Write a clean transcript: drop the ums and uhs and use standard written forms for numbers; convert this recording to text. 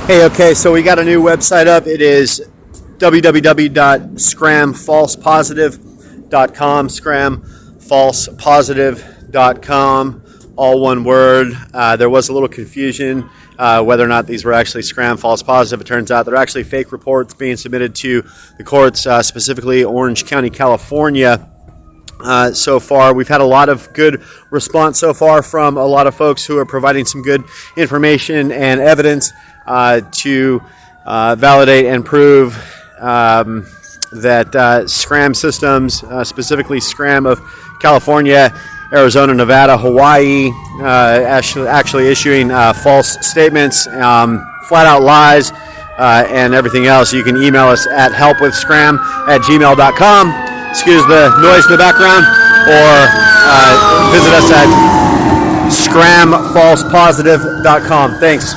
Hey, okay, so we got a new website up. It is www.scramfalsepositive.com, scramfalsepositive.com, all one word. There was a little confusion whether or not these were actually Scram False Positive. It turns out they're actually fake reports being submitted to the courts, specifically Orange County, California. So far, we've had a lot of good response so far from a lot of folks who are providing some good information and evidence to validate and prove that Scram Systems, specifically Scram of California, Arizona, Nevada, Hawaii, actually issuing false statements, flat out lies, and everything else. You can email us at helpwithscram@gmail.com. Excuse the noise in the background, or visit us at scramfalsepositive.com. Thanks.